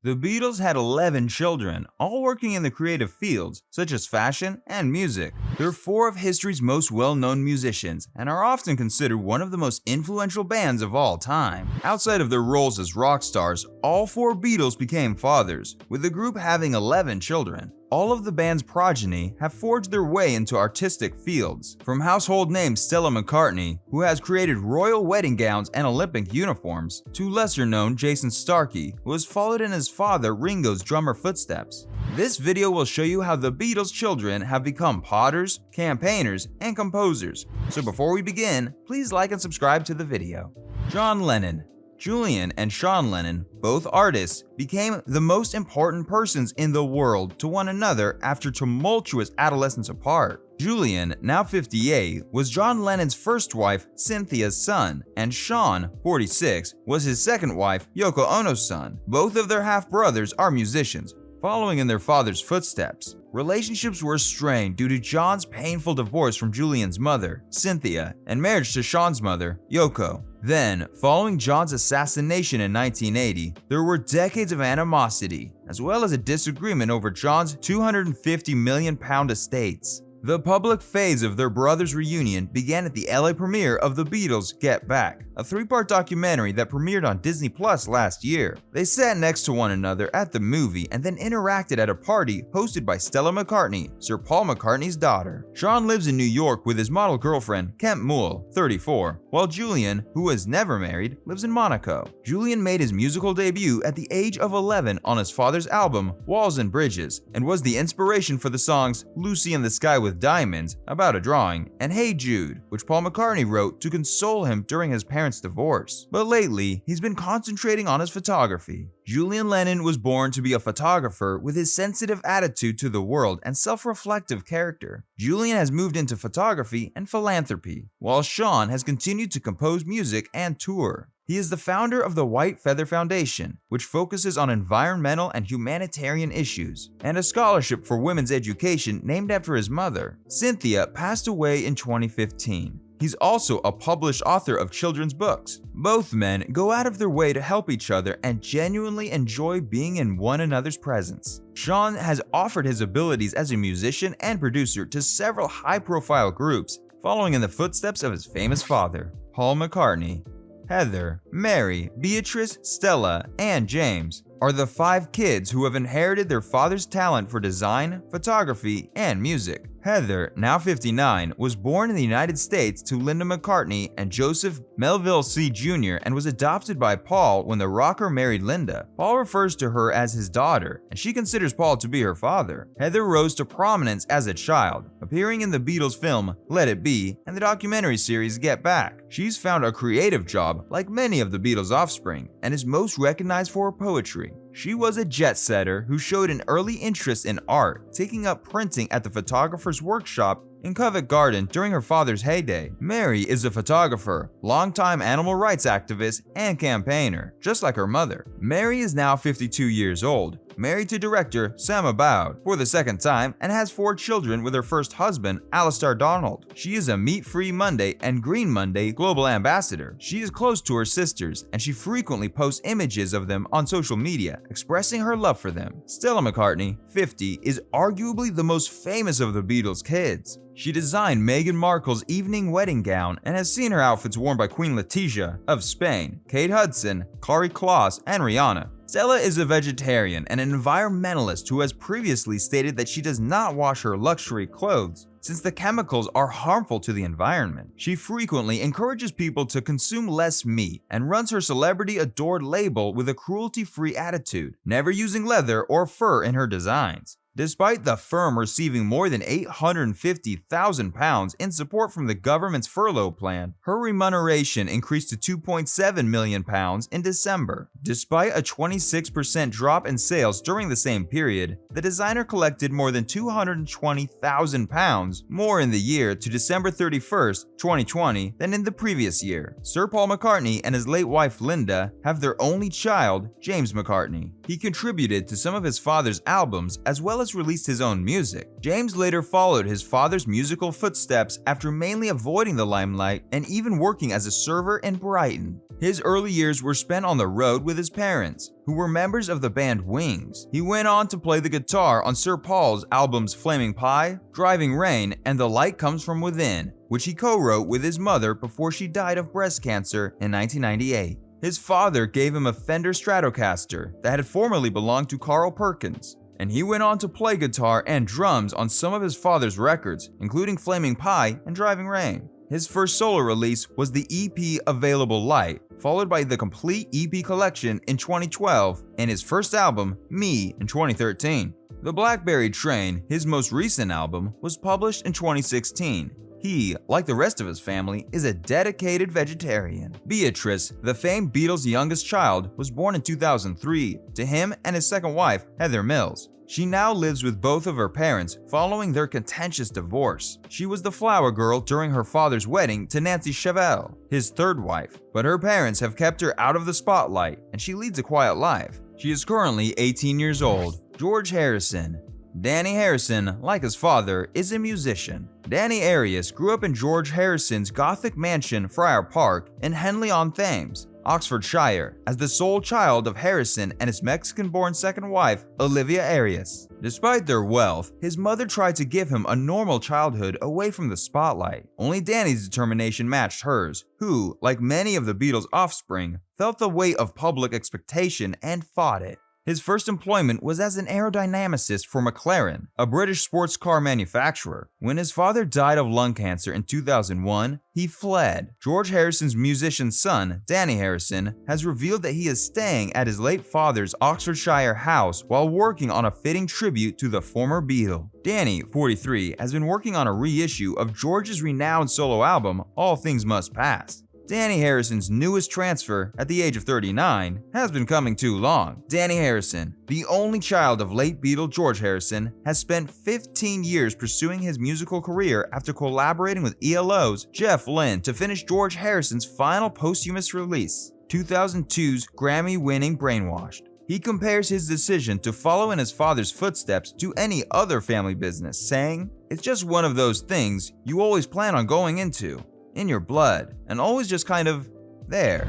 The Beatles had 11 children, all working in the creative fields, such as fashion and music. They're four of history's most well-known musicians, and are often considered one of the most influential bands of all time. Outside of their roles as rock stars, all four Beatles became fathers, with the group having 11 children. All of the band's progeny have forged their way into artistic fields, from household name Stella McCartney, who has created royal wedding gowns and Olympic uniforms, to lesser-known Jason Starkey, who has followed in his father Ringo's drummer footsteps. This video will show you how the Beatles' children have become potters, campaigners, and composers. So before we begin, please like and subscribe to the video. John Lennon. Julian and Sean Lennon, both artists, became the most important persons in the world to one another after tumultuous adolescence apart. Julian, now 58, was John Lennon's first wife, Cynthia's son, and Sean, 46, was his second wife, Yoko Ono's son. Both of their half-brothers are musicians, following in their father's footsteps. Relationships were strained due to John's painful divorce from Julian's mother, Cynthia, and marriage to Sean's mother, Yoko. Then, following John's assassination in 1980, there were decades of animosity, as well as a disagreement over John's £250 million estates. The public phase of their brothers' reunion began at the LA premiere of The Beatles' Get Back, a three-part documentary that premiered on Disney Plus last year. They sat next to one another at the movie and then interacted at a party hosted by Stella McCartney, Sir Paul McCartney's daughter. Sean lives in New York with his model girlfriend, Kemp Moole, 34, while Julian, who was never married, lives in Monaco. Julian made his musical debut at the age of 11 on his father's album, Walls and Bridges, and was the inspiration for the songs Lucy in the Sky with Diamonds, About a Drawing, and Hey Jude, which Paul McCartney wrote to console him during his parents' divorce. But lately, he's been concentrating on his photography. Julian Lennon was born to be a photographer with his sensitive attitude to the world and self-reflective character. Julian has moved into photography and philanthropy, while Sean has continued to compose music and tour. He is the founder of the White Feather Foundation, which focuses on environmental and humanitarian issues, and a scholarship for women's education named after his mother. Cynthia passed away in 2015. He's also a published author of children's books. Both men go out of their way to help each other and genuinely enjoy being in one another's presence. Sean has offered his abilities as a musician and producer to several high-profile groups, following in the footsteps of his famous father, Paul McCartney. Heather, Mary, Beatrice, Stella, and James are the five kids who have inherited their father's talent for design, photography, and music. Heather, now 59, was born in the United States to Linda McCartney and Joseph Melville C. Jr. and was adopted by Paul when the rocker married Linda. Paul refers to her as his daughter, and she considers Paul to be her father. Heather rose to prominence as a child, appearing in the Beatles film Let It Be and the documentary series Get Back. She's found a creative job like many of the Beatles' offspring, and is most recognized for her poetry. She was a jet-setter who showed an early interest in art, taking up printing at the photographer's workshop in Covent Garden during her father's heyday. Mary is a photographer, longtime animal rights activist, and campaigner, just like her mother. Mary is now 52 years old, married to director Sam Abboud for the second time, and has 4 children with her first husband, Alistair Donald. She is a Meat-Free Monday and Green Monday global ambassador. She is close to her sisters, and she frequently posts images of them on social media, expressing her love for them. Stella McCartney, 50, is arguably the most famous of the Beatles' kids. She designed Meghan Markle's evening wedding gown and has seen her outfits worn by Queen Letizia of Spain, Kate Hudson, Kari Kloss, and Rihanna. Stella is a vegetarian and an environmentalist who has previously stated that she does not wash her luxury clothes since the chemicals are harmful to the environment. She frequently encourages people to consume less meat and runs her celebrity-adored label with a cruelty-free attitude, never using leather or fur in her designs. Despite the firm receiving more than £850,000 in support from the government's furlough plan, her remuneration increased to £2.7 million in December. Despite a 26% drop in sales during the same period, the designer collected more than £220,000 more in the year to December 31st, 2020 than in the previous year. Sir Paul McCartney and his late wife Linda have their only child, James McCartney. He contributed to some of his father's albums as well as released his own music. James later followed his father's musical footsteps after mainly avoiding the limelight and even working as a server in Brighton. His early years were spent on the road with his parents, who were members of the band Wings. He went on to play the guitar on Sir Paul's albums Flaming Pie, Driving Rain, and The Light Comes From Within, which he co-wrote with his mother before she died of breast cancer in 1998. His father gave him a Fender Stratocaster that had formerly belonged to Carl Perkins, and he went on to play guitar and drums on some of his father's records, including Flaming Pie and Driving Rain. His first solo release was the EP Available Light, followed by the complete EP collection in 2012 and his first album, Me, in 2013. The Blackberry Train, his most recent album, was published in 2016. He, like the rest of his family, is a dedicated vegetarian. Beatrice, the famed Beatles' youngest child, was born in 2003 to him and his second wife, Heather Mills. She now lives with both of her parents following their contentious divorce. She was the flower girl during her father's wedding to Nancy Chevelle, his third wife, but her parents have kept her out of the spotlight and she leads a quiet life. She is currently 18 years old. George Harrison. Danny Harrison, like his father, is a musician. Danny Arias grew up in George Harrison's Gothic mansion Friar Park in Henley-on-Thames, Oxfordshire, as the sole child of Harrison and his Mexican-born second wife, Olivia Arias. Despite their wealth, his mother tried to give him a normal childhood away from the spotlight. Only Danny's determination matched hers, who, like many of the Beatles' offspring, felt the weight of public expectation and fought it. His first employment was as an aerodynamicist for McLaren, a British sports car manufacturer. When his father died of lung cancer in 2001, he fled. George Harrison's musician son, Danny Harrison, has revealed that he is staying at his late father's Oxfordshire house while working on a fitting tribute to the former Beatle. Danny, 43, has been working on a reissue of George's renowned solo album, All Things Must Pass. Danny Harrison's newest transfer, at the age of 39, has been coming too long. Danny Harrison, the only child of late Beatle George Harrison, has spent 15 years pursuing his musical career after collaborating with ELO's Jeff Lynne to finish George Harrison's final posthumous release, 2002's Grammy-winning Brainwashed. He compares his decision to follow in his father's footsteps to any other family business, saying, "It's just one of those things you always plan on going into. In your blood, and always just kind of there."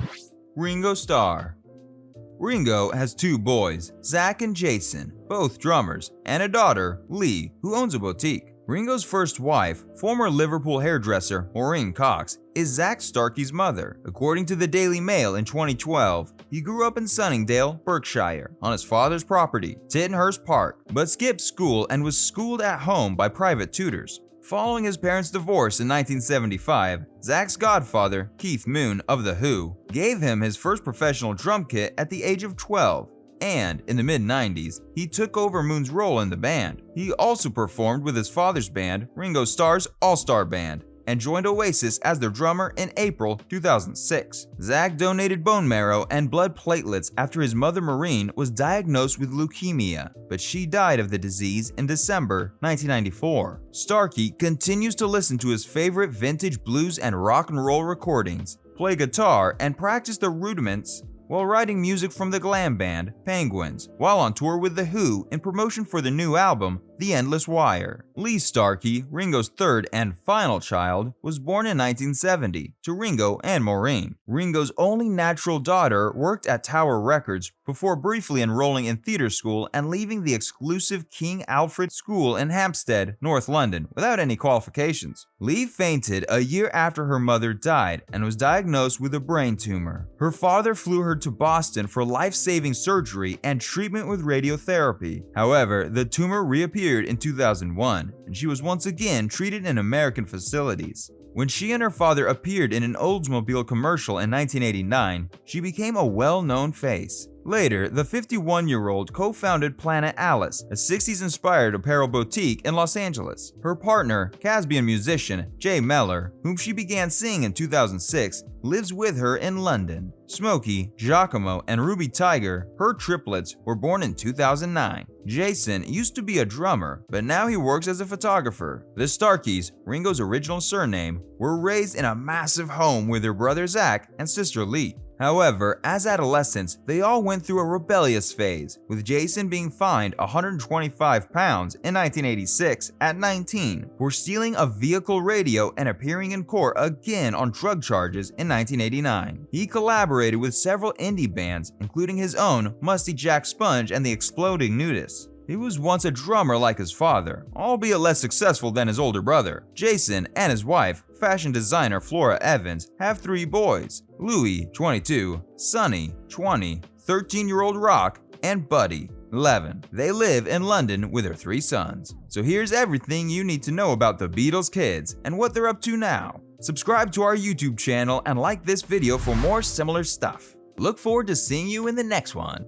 Ringo Starr. Ringo has two boys, Zach and Jason, both drummers, and a daughter, Lee, who owns a boutique. Ringo's first wife, former Liverpool hairdresser Maureen Cox, is Zach Starkey's mother. According to the Daily Mail in 2012, he grew up in Sunningdale, Berkshire, on his father's property, Tittenhurst Park, but skipped school and was schooled at home by private tutors. Following his parents' divorce in 1975, Zach's godfather, Keith Moon of The Who, gave him his first professional drum kit at the age of 12, and in the mid-90s, he took over Moon's role in the band. He also performed with his father's band, Ringo Starr's All-Star Band, and joined Oasis as their drummer in April 2006. Zach donated bone marrow and blood platelets after his mother Maureen was diagnosed with leukemia, but she died of the disease in December 1994. Starkey continues to listen to his favorite vintage blues and rock and roll recordings, play guitar, and practice the rudiments while writing music from the glam band Penguins, while on tour with The Who in promotion for the new album, The Endless Wire. Lee Starkey, Ringo's third and final child, was born in 1970 to Ringo and Maureen. Ringo's only natural daughter worked at Tower Records before briefly enrolling in theatre school and leaving the exclusive King Alfred School in Hampstead, North London, without any qualifications. Lee fainted a year after her mother died and was diagnosed with a brain tumor. Her father flew her to Boston for life-saving surgery and treatment with radiotherapy. However, the tumor reappeared in 2001, and she was once again treated in American facilities. When she and her father appeared in an Oldsmobile commercial in 1989, she became a well-known face. Later, the 51-year-old co-founded Planet Alice, a 60s-inspired apparel boutique in Los Angeles. Her partner, Casbian musician Jay Mellor, whom she began seeing in 2006, lives with her in London. Smokey, Giacomo, and Ruby Tiger, her triplets, were born in 2009. Jason used to be a drummer, but now he works as a photographer. The Starkeys, Ringo's original surname, were raised in a massive home with their brother Zach and sister Lee. However, as adolescents, they all went through a rebellious phase, with Jason being fined £125 in 1986 at 19 for stealing a vehicle radio and appearing in court again on drug charges in 1989. He collaborated with several indie bands, including his own Musty Jack Sponge and the Exploding Nudists. He was once a drummer like his father, albeit less successful than his older brother. Jason and his wife, fashion designer Flora Evans, have 3 boys: Louis, 22, Sonny, 20, 13-year-old Rock, and Buddy, 11. They live in London with their 3 sons. So here's everything you need to know about the Beatles kids and what they're up to now. Subscribe to our YouTube channel and like this video for more similar stuff. Look forward to seeing you in the next one.